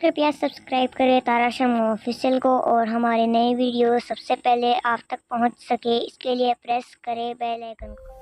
कृपया सब्सक्राइब करें तारा शर्मा ऑफिशियल को और हमारे नए वीडियो सबसे पहले आप तक पहुंच सके इसके लिए प्रेस करें बेल आइकन को।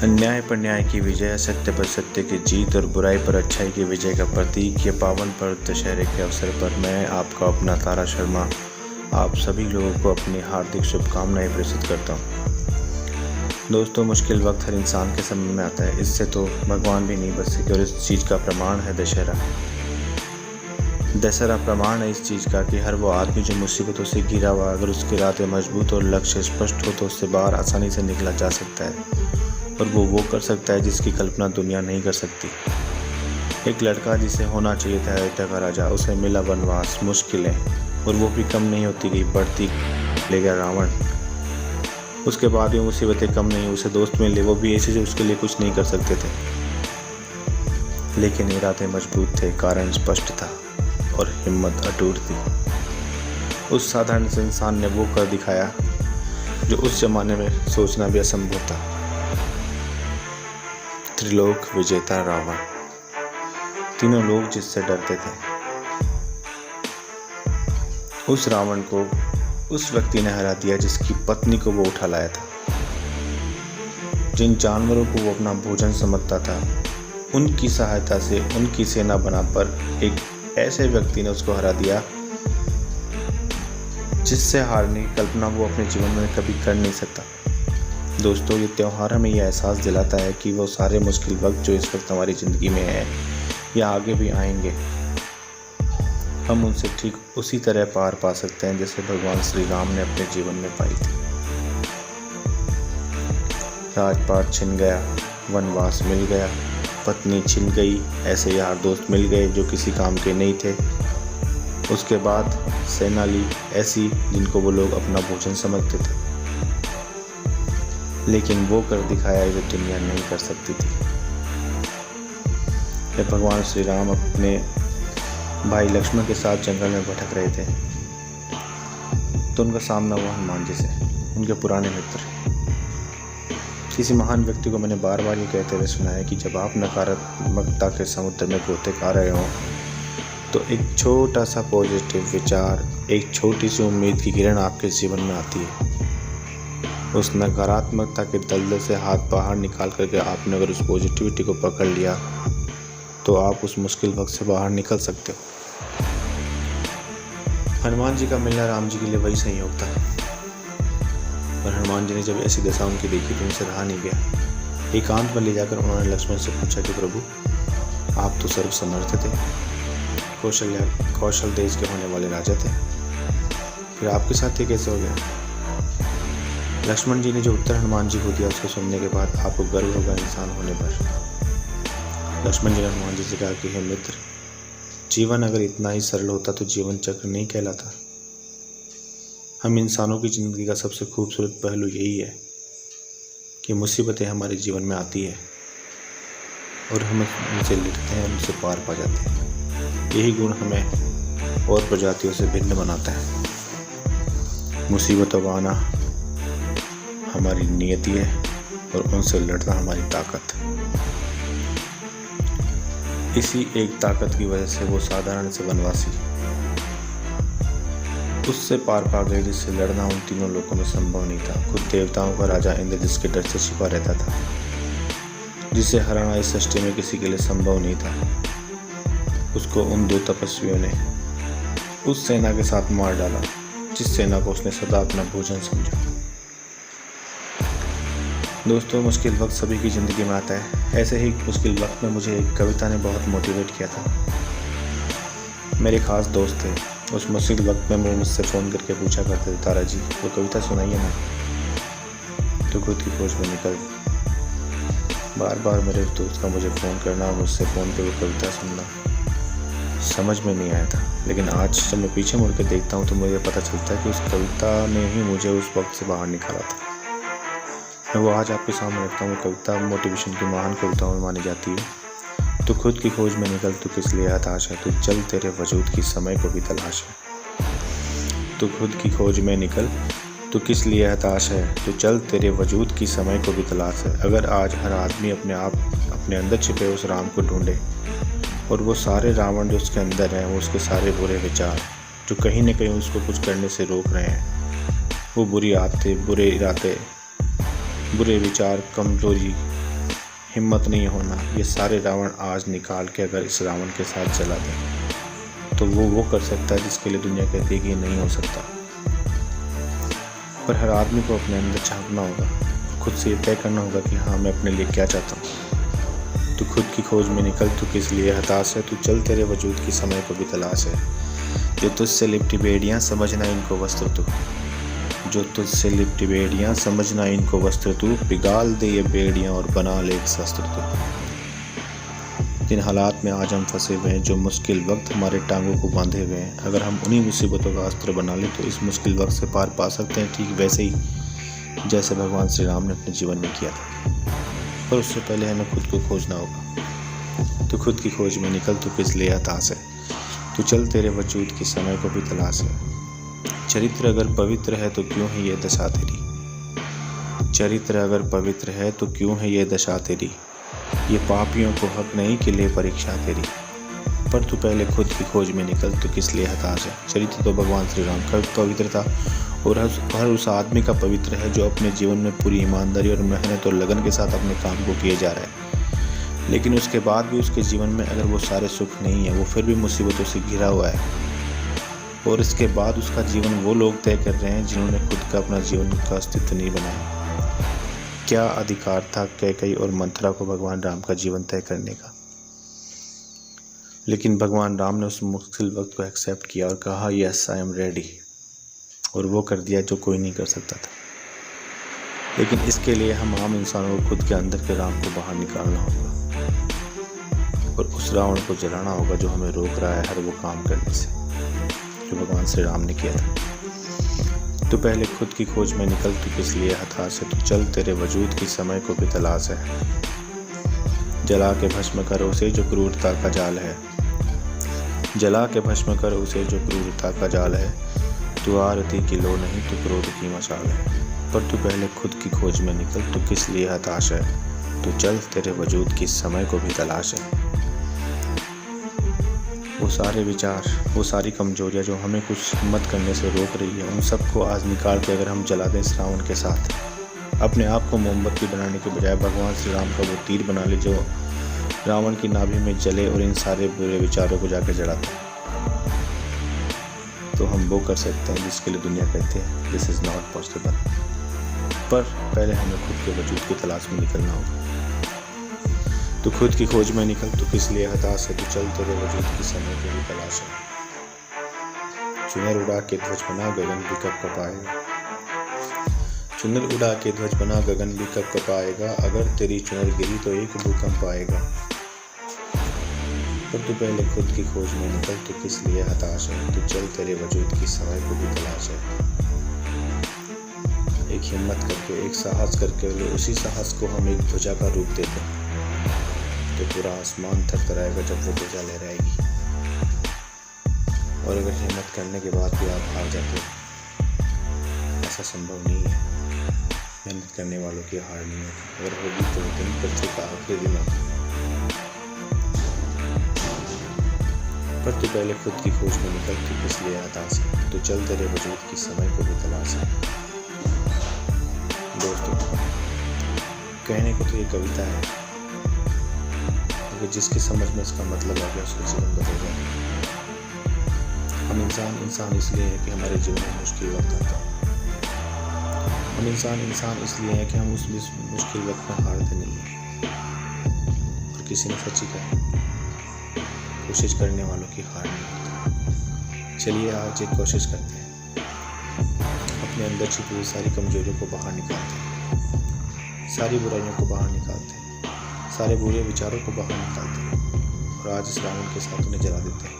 अन्याय पर न्याय की विजय, असत्य पर सत्य की जीत और बुराई पर अच्छाई की विजय का प्रतीक ये पावन पर्व दशहरे के अवसर पर मैं आपका अपना तारा शर्मा आप सभी लोगों को अपनी हार्दिक शुभकामनाएं प्रेषित करता हूँ। दोस्तों, मुश्किल वक्त हर इंसान के समय में आता है, इससे तो भगवान भी नहीं बच सके और इस चीज़ का प्रमाण है दशहरा। दशहरा प्रमाण है इस चीज़ का कि हर वो आदमी जो मुसीबतों से घिरा हुआ, अगर उसके इरादे मजबूत और लक्ष्य स्पष्ट हो तो उससे बाहर आसानी से निकला जा सकता है और वो कर सकता है जिसकी कल्पना दुनिया नहीं कर सकती। एक लड़का जिसे होना चाहिए था अयोध्या का राजा, उसे मिला वनवास, मुश्किलें, और वो भी कम नहीं होती गई, बढ़ती ले गया रावण। उसके बाद भी मुसीबतें कम नहीं, उसे दोस्त मिले, वो भी ऐसे जो उसके लिए कुछ नहीं कर सकते थे, लेकिन इरादे मजबूत थे, कारण स्पष्ट था और हिम्मत अटूट थी। उस साधारण से इंसान ने वो कर दिखाया जो उस जमाने में सोचना भी असंभव था। त्रिलोक विजेता रावण, तीनों लोग जिससे डरते थे, उस रावण को उस व्यक्ति ने हरा दिया जिसकी पत्नी को वो उठा लाया था। जिन जानवरों को वो अपना भोजन समझता था, उनकी सहायता से उनकी सेना बनाकर एक ऐसे व्यक्ति ने उसको हरा दिया जिससे हारने की कल्पना वो अपने जीवन में कभी कर नहीं सकता। दोस्तों, ये त्यौहार हमें यह एहसास दिलाता है कि वो सारे मुश्किल वक्त जो इस वक्त हमारी ज़िंदगी में है या आगे भी आएंगे, हम उनसे ठीक उसी तरह पार पा सकते हैं जैसे भगवान श्री राम ने अपने जीवन में पाई थी। राजपाट छिन गया, वनवास मिल गया, पत्नी छिन गई, ऐसे यार दोस्त मिल गए जो किसी काम के नहीं थे। उसके बाद सेना ली ऐसी जिनको वो लोग अपना भोजन समझते थे, लेकिन वो कर दिखाया जो दुनिया नहीं कर सकती थी। जब भगवान श्री राम अपने भाई लक्ष्मण के साथ जंगल में भटक रहे थे तो उनका सामना हुआ हनुमान जी से, उनके पुराने मित्र। किसी महान व्यक्ति को मैंने बार बार ये कहते हुए सुना है कि जब आप नकारात्मकता के समुद्र में गोते खा रहे हो तो एक छोटा सा पॉजिटिव विचार, एक छोटी सी उम्मीद की किरण आपके जीवन में आती है। उस नकारात्मकता के दलदल से हाथ बाहर निकाल करके आपने अगर उस पॉजिटिविटी को पकड़ लिया तो आप उस मुश्किल वक्त से बाहर निकल सकते हो। हनुमान जी का मिलना राम जी के लिए वही संयोग था, और हनुमान जी ने जब ऐसी दशा उनकी देखी तो उनसे रहा नहीं गया। एकांत में ले जाकर उन्होंने लक्ष्मण से पूछा कि प्रभु, आप तो सर्वसमर्थ थे, कौशल देश के होने वाले राजा थे, फिर आपके साथ ये कैसे हो गया? लक्ष्मण जी ने जो उत्तर हनुमान जी को दिया उसको सुनने के बाद आपको गर्व होगा इंसान होने पर। लक्ष्मण जी ने हनुमान जी से कहा कि हे मित्र, जीवन अगर इतना ही सरल होता तो जीवन चक्र नहीं कहलाता। हम इंसानों की ज़िंदगी का सबसे खूबसूरत पहलू यही है कि मुसीबतें हमारे जीवन में आती है और हम उनसे लड़ते हैं, उनसे पार पा जाते हैं। यही गुण हमें और प्रजातियों से भिन्न बनाता है। मुसीबतों का आना हमारी नियति है और उनसे लड़ना हमारी ताकत। इसी एक ताकत की वजह से वो साधारण से वनवासी उससे पार पा गए जिससे लड़ना उन तीनों लोगों में संभव नहीं था। खुद देवताओं का राजा इंद्र जिसके डर से छिपा रहता था, जिसे हराना इस सृष्टि में किसी के लिए संभव नहीं था, उसको उन दो तपस्वियों ने उस सेना के साथ मार डाला जिस सेना को उसने सदा अपना भोजन समझा। दोस्तों, मुश्किल वक्त सभी की ज़िंदगी में आता है। ऐसे ही मुश्किल वक्त में मुझे एक कविता ने बहुत मोटिवेट किया था। मेरे खास दोस्त थे, उस मुश्किल वक्त में वो मुझसे फ़ोन करके पूछा करते थे, तारा जी वो कविता सुनाइए ना। तो खुद की खोज में निकल बार बार मेरे उस दोस्त का मुझे फ़ोन करना और मुझसे फ़ोन पे वो कविता सुनना समझ में नहीं आया था, लेकिन आज जब मैं पीछे मुड़ के देखता हूँ तो मुझे पता चलता है कि उस कविता ने ही मुझे उस वक्त से बाहर निकाला था। मैं वो आज आपके सामने रखता हूँ। कविता मोटिवेशन की महान कविताओं में मानी जाती है। तू खुद की खोज में निकल, तू किस लिए हताश है, तू चल तेरे वजूद की समय को भी तलाश है। तू खुद की खोज में निकल, तू किस लिए हताश है, तू चल तेरे वजूद की समय को भी तलाश है। अगर आज हर आदमी अपने अंदर छिपे उस राम को ढूंढे, और वो सारे रावण जो उसके अंदर हैं, वो उसके सारे बुरे विचार जो कहीं न कहीं उसको कुछ करने से रोक रहे हैं, वो बुरी आदतें, बुरे इरादे, बुरे विचार, कमजोरी, हिम्मत नहीं होना, ये सारे रावण आज निकाल के अगर इस रावण के साथ चला दें तो वो कर सकता है जिसके लिए दुनिया कहती है कि ये नहीं हो सकता। पर हर आदमी को अपने अंदर झांकना होगा, खुद से ये तय करना होगा कि हाँ, मैं अपने लिए क्या चाहता हूँ। तू खुद की खोज में निकल, तू किस लिए हताश है, तू चल तेरे वजूद की समय को भी तलाश है। जो तुझसे लिपटी बेड़ियाँ, समझना इनको वस्त्र तू, जो तुझसे लिपटी बेड़ियाँ, समझना इनको वस्त्र तू, पिघाल दे ये बेड़ियाँ और बना ले एक शस्त्र तू। जिन हालात में आज हम फंसे हुए हैं, जो मुश्किल वक्त हमारे टांगों को बांधे हुए हैं, अगर हम उन्हीं मुसीबतों का अस्त्र बना लें तो इस मुश्किल वक्त से पार पा सकते हैं, ठीक वैसे ही जैसे भगवान श्री राम ने अपने जीवन में किया था। पर उससे पहले हमें खुद को खोजना होगा। तो खुद की खोज में निकल, तू किस लिए हताश है, तू चल तेरे वजूद की समय को भी तलाश है। चरित्र अगर पवित्र है तो क्यों है ये दशा तेरी, चरित्र अगर पवित्र है तो क्यों है ये दशा तेरी, ये पापियों को हक नहीं कि ले परीक्षा तेरी। पर तू पहले खुद की खोज में निकल, तू किस लिए हताश है। चरित्र तो भगवान श्री राम का पवित्र था, और हर उस आदमी का पवित्र है जो अपने जीवन में पूरी ईमानदारी और मेहनत और लगन के साथ अपने काम को किए जा रहा है। लेकिन उसके बाद भी उसके जीवन में अगर वो सारे सुख नहीं है, वो फिर भी मुसीबतों से घिरा हुआ है, और इसके बाद उसका जीवन वो लोग तय कर रहे हैं जिन्होंने खुद का अपना जीवन का अस्तित्व नहीं बनाया। क्या अधिकार था कैकेयी और मंथरा को भगवान राम का जीवन तय करने का। लेकिन भगवान राम ने उस मुश्किल वक्त को एक्सेप्ट किया और कहा यस आई एम रेडी, और वो कर दिया जो कोई नहीं कर सकता था। लेकिन इसके लिए हम आम इंसानों को खुद के अंदर के राम को बाहर निकालना होगा, और उस रावण को जलाना होगा जो हमें रोक रहा है हर वो काम करने से जो भगवान श्री राम ने किया था। तो पहले खुद की खोज में निकल, तू किस लिए हताश है, तू चल तेरे वजूद की समय को भी तलाश है। जला के भस्म कर उसे जो क्रूरता का जाल है, जला के भस्म कर उसे जो क्रूरता का जाल है, तू आरती की लो नहीं, तू क्रोध की मशाल है। पर तू पहले खुद की खोज में निकल, तू किस लिए हताश है, तू चल तेरे वजूद की समय को भी तलाश है। वो सारे विचार, वो सारी कमजोरियाँ जो हमें कुछ हिम्मत करने से रोक रही है, उन सबको आज निकाल के अगर हम जला दें इस रावण के साथ, अपने आप को मोमबत्ती बनाने के बजाय भगवान श्री राम का वो तीर बना ले जो रावण की नाभि में जले और इन सारे बुरे विचारों को जाके जला दे, तो हम वो कर सकते हैं जिसके लिए दुनिया कहती है दिस इज़ नॉट पॉसिबल। पर पहले हमें खुद के वजूद की तलाश में निकलना होगा। तो खुद की खोज में निकल, तू किस लिए हताश है, तू चल तेरे वजूद की समय को भी तलाश है। चुनर उड़ा के ध्वज बना गगन भी कब कपाएगा, चुनर उड़ा के ध्वज बना गगन भी कब कपाएगा, अगर तेरी चुनर गिरी तो एक भूकंप आएगा। पर तू पहले खुद की खोज में निकल, तू किस लिए हताश है, तू चल तेरे वजूद की समय को भी तलाश है। एक हिम्मत करके, एक साहस करके, उसी साहस को हम एक ध्वजा का रूप देते हैं तो पूरा आसमान थरथराएगा जब वो ध्वजा लहराएगी। और अगर हिम्मत करने के बाद भी आप हार जाते हो, ऐसा संभव नहीं है। मेहनत करने वालों की हार नहीं होती, अगर होगी तो दिन पृथ्वी का आखिरी दिन होगा। पर तू पहले खुद की खोज में निकल, तू किस लिए हताश है, तू चल तेरे वजूद की समय को भी तलाश है। दोस्तों, कहने को तो ये कविता है, जिसके समझ में इसका मतलब आ गया उसका जीवन बदल जाए। हम इंसान इसलिए है कि हमारे जीवन में मुश्किल वक्त आता है। हम इंसान इसलिए है कि हम उस मुश्किल वक्त में हारते नहीं हैं। और किसी ने सच्ची कहा, कोशिश करने वालों की हार नहीं होती। चलिए आज एक कोशिश करते हैं, अपने अंदर छिपी हुई सारी कमजोरियों को बाहर निकालते हैं, सारी बुराइयों को बाहर निकालते हैं, सारे बुरे विचारों को बाहर निकालते हैं, और आज इस रावण के साथ उन्हें जला देते हैं।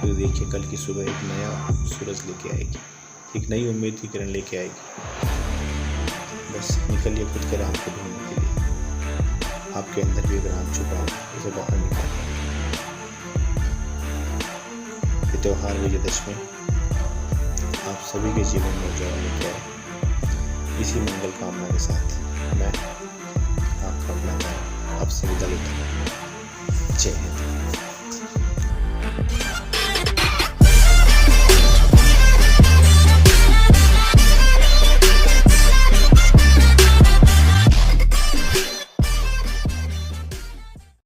फिर देखिए कल की सुबह एक नया सूरज लेके आएगी, एक नई उम्मीद की किरण लेके आएगी। बस निकलिए खुद के राम को ढूंढने के लिए। आपके अंदर भी एक राम छुपा है, उसे बाहर निकालिए। ये त्योहार विजयदशमी आप सभी के जीवन में उजाला लेके आए। इसी मंगल कामना के साथ मैं आपका अपना आपसे विदा लेता हूँ। जय हिंद।